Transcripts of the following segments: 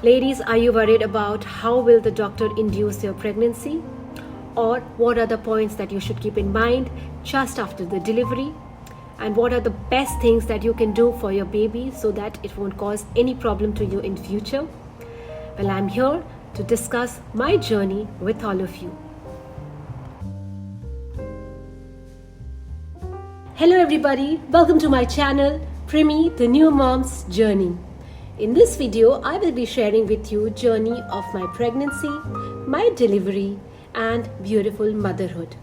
Ladies, are you worried about how will the doctor induce your pregnancy? Or what are the points that you should keep in mind just after the delivery? And what are the best things that you can do for your baby so that it won't cause any problem to you in future? Well, I'm here to discuss my journey with all of you. Hello everybody, welcome to my channel, Primi, the New Mom's Journey. In this video, I will be sharing with you journey of my pregnancy, my delivery and beautiful motherhood.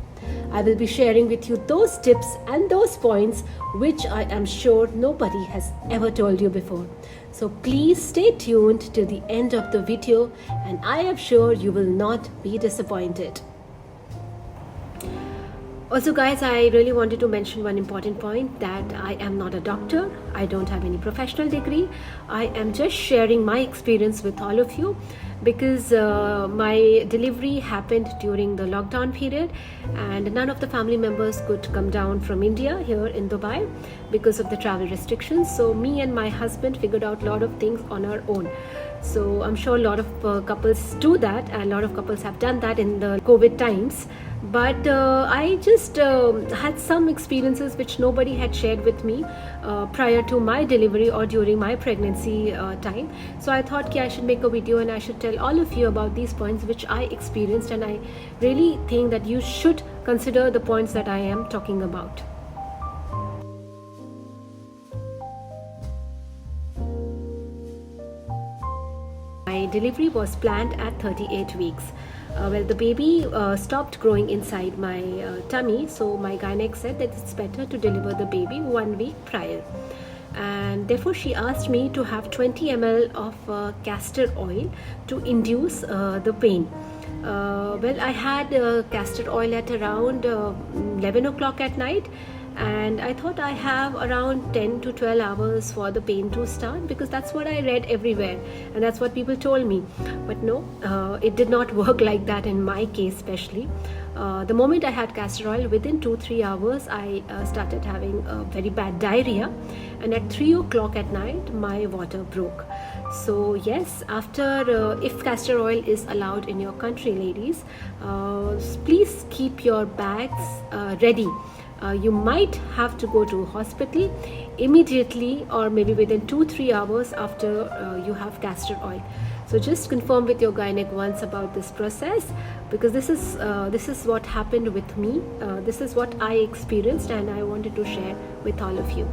I will be sharing with you those tips and those points which I am sure nobody has ever told you before. So please stay tuned till the end of the video and I am sure you will not be disappointed. Also guys, I really wanted to mention one important point that I am not a doctor. I don't have any professional degree. I am just sharing my experience with all of you because my delivery happened during the lockdown period and none of the family members could come down from India here in Dubai because of the travel restrictions. So me and my husband figured out a lot of things on our own. So I'm sure a lot of couples do that and a lot of couples have done that in the COVID times. But I just had some experiences which nobody had shared with me prior to my delivery or during my pregnancy time. So I thought I should make a video and I should tell all of you about these points which I experienced, and I really think that you should consider the points that I am talking about. My delivery was planned at 38 weeks. Well, the baby stopped growing inside my tummy, so my gynec said that it's better to deliver the baby 1 week prior. And therefore she asked me to have 20 ml of castor oil to induce the pain. Well, I had castor oil at around 11 o'clock at night, and I thought I have around 10 to 12 hours for the pain to start because that's what I read everywhere and that's what people told me. But no, it did not work like that in my case especially. The moment I had castor oil, within 2-3 hours I started having very bad diarrhea, and at 3 o'clock at night my water broke. So yes, after if castor oil is allowed in your country, ladies, please keep your bags ready. You might have to go to hospital immediately or maybe within 2-3 hours after you have castor oil. So just confirm with your gynec once about this process, because this is what happened with me. This is what I experienced and I wanted to share with all of you.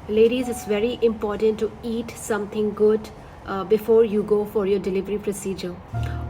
Ladies, it's very important to eat something good before you go for your delivery procedure.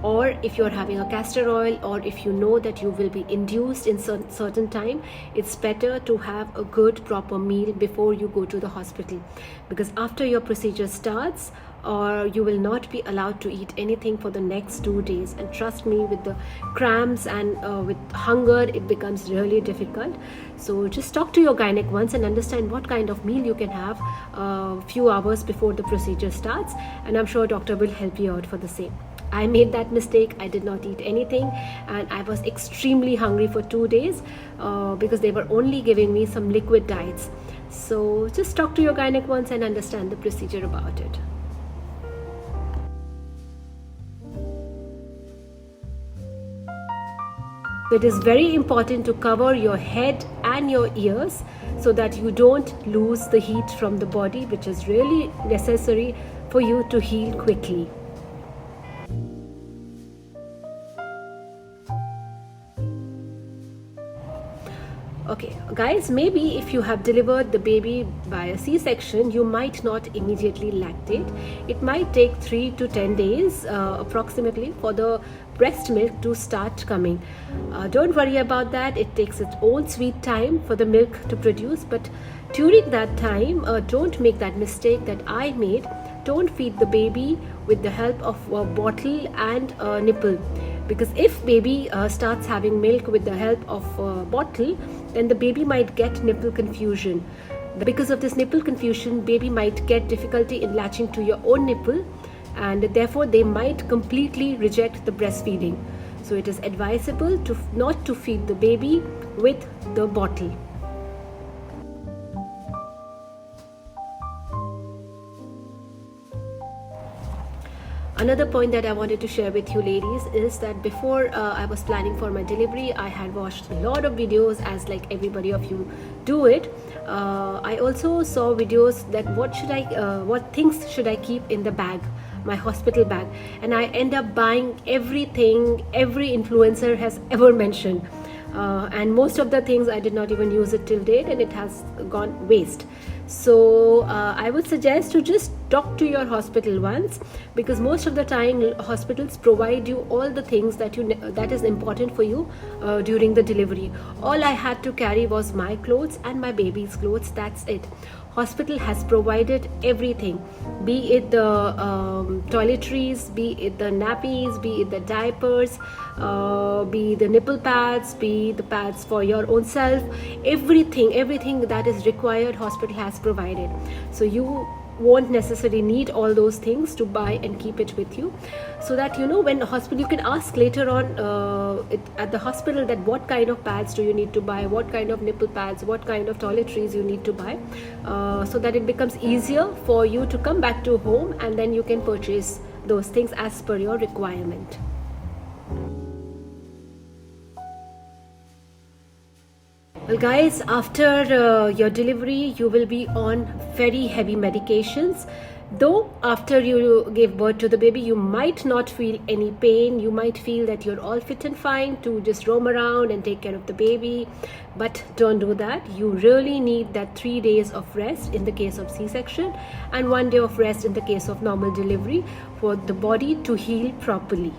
Or if you're having a castor oil, or if you know that you will be induced in certain time, it's better to have a good proper meal before you go to the hospital, because after your procedure starts, or you will not be allowed to eat anything for the next 2 days. And trust me, with the cramps and with hunger, it becomes really difficult. So just talk to your gynec once and understand what kind of meal you can have a few hours before the procedure starts, and I'm sure doctor will help you out for the same. I made that mistake. I did not eat anything and I was extremely hungry for 2 days because they were only giving me some liquid diets. So just talk to your gynec once and understand the procedure about it. It is very important to cover your head and your ears so that you don't lose the heat from the body, which is really necessary for you to heal quickly. Okay guys, maybe if you have delivered the baby by a C-section, you might not immediately lactate. It might take 3 to 10 days approximately for the breast milk to start coming. Don't worry about that. It takes its own sweet time for the milk to produce, but during that time, don't make that mistake that I made. Don't feed the baby with the help of a bottle and a nipple, because if baby starts having milk with the help of a bottle, then the baby might get nipple confusion. Because of this nipple confusion, baby might get difficulty in latching to your own nipple, and therefore they might completely reject the breastfeeding. So it is advisable to not to feed the baby with the bottle. Another point that I wanted to share with you ladies is that before I was planning for my delivery, I had watched a lot of videos, as like everybody of you do it. I also saw videos that what things should I keep in the bag, my hospital bag, and I end up buying everything every influencer has ever mentioned. And most of the things I did not even use it till date, and it has gone waste. So I would suggest to just talk to your hospital once, because most of the time hospitals provide you all the things that is important for you during the delivery. All I had to carry was my clothes and my baby's clothes. That's it. Hospital has provided everything, be it the toiletries, be it the nappies, be it the diapers, be the nipple pads, be the pads for your own self. Everything that is required, hospital has provided. So you won't necessarily need all those things to buy and keep it with you, so that when hospital, you can ask later on at the hospital that what kind of pads do you need to buy, what kind of nipple pads, what kind of toiletries you need to buy, so that it becomes easier for you to come back to home, and then you can purchase those things as per your requirement. Well guys, after your delivery you will be on very heavy medications. Though after you give birth to the baby, you might not feel any pain. You might feel that you're all fit and fine to just roam around and take care of the baby. But don't do that. You really need that 3 days of rest in the case of C-section and 1 day of rest in the case of normal delivery for the body to heal properly.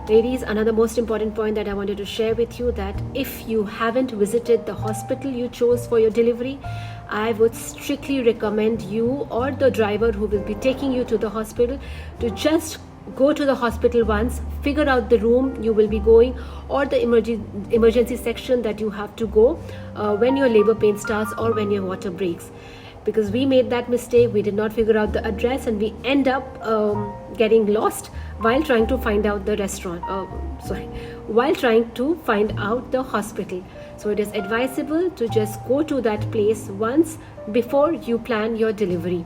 Ladies, another most important point that I wanted to share with you, that if you haven't visited the hospital you chose for your delivery, I would strictly recommend you or the driver who will be taking you to the hospital to just go to the hospital once, figure out the room you will be going or the emergency section that you have to go when your labor pain starts or when your water breaks. Because we made that mistake, we did not figure out the address and we end up getting lost while trying to find out the while trying to find out the hospital. So it is advisable to just go to that place once before you plan your delivery.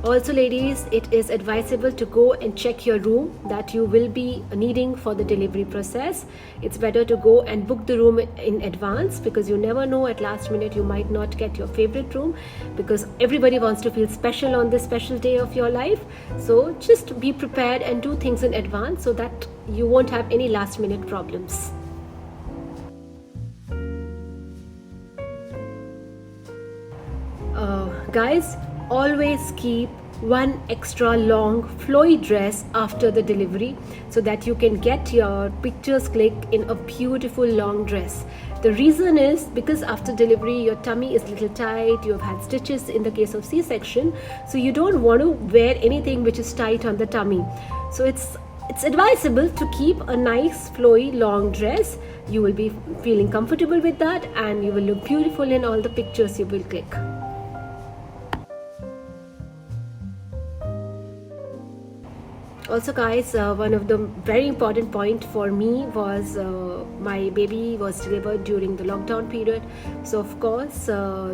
Also ladies, it is advisable to go and check your room that you will be needing for the delivery process. It's better to go and book the room in advance, because you never know, at last minute you might not get your favorite room, because everybody wants to feel special on this special day of your life. So just be prepared and do things in advance so that you won't have any last minute problems. Guys, always keep one extra long flowy dress after the delivery so that you can get your pictures clicked in a beautiful long dress. The reason is because after delivery your tummy is a little tight, you have had stitches in the case of C-section, so you don't want to wear anything which is tight on the tummy. So it's advisable to keep a nice flowy long dress. You will be feeling comfortable with that and you will look beautiful in all the pictures you will click. Also guys, one of the very important point for me was my baby was delivered during the lockdown period. So of course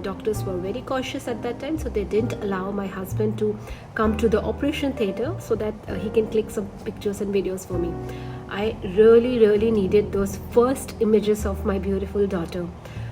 doctors were very cautious at that time, so they didn't allow my husband to come to the operation theatre so that he can click some pictures and videos for me. I really needed those first images of my beautiful daughter.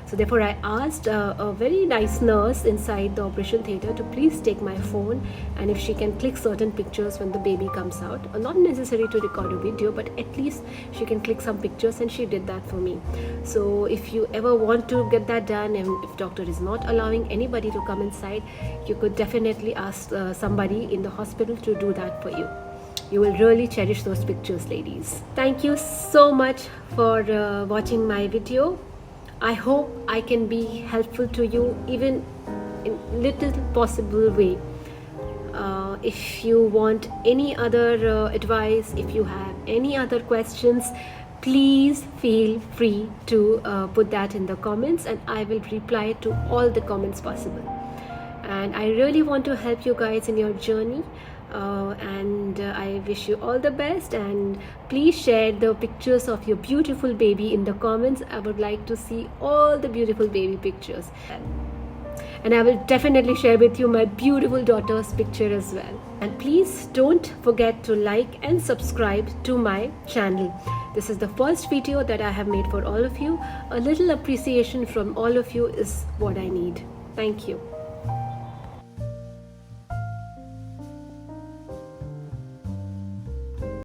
So therefore I asked a very nice nurse inside the operation theatre to please take my phone, and if she can click certain pictures when the baby comes out. Not necessary to record a video, but at least she can click some pictures, and she did that for me. So if you ever want to get that done, and if doctor is not allowing anybody to come inside, you could definitely ask somebody in the hospital to do that for you. You will really cherish those pictures, ladies. Thank you so much for watching my video. I hope I can be helpful to you even in little possible way. If you want any other advice, if you have any other questions, please feel free to put that in the comments, and I will reply to all the comments possible. And I really want to help you guys in your journey. and I wish you all the best, and please share the pictures of your beautiful baby in the comments. I would like to see all the beautiful baby pictures, and I will definitely share with you my beautiful daughter's picture as well. And please don't forget to like and subscribe to my channel. This is the first video that I have made for all of you. A little appreciation from all of you is what I need. Thank you.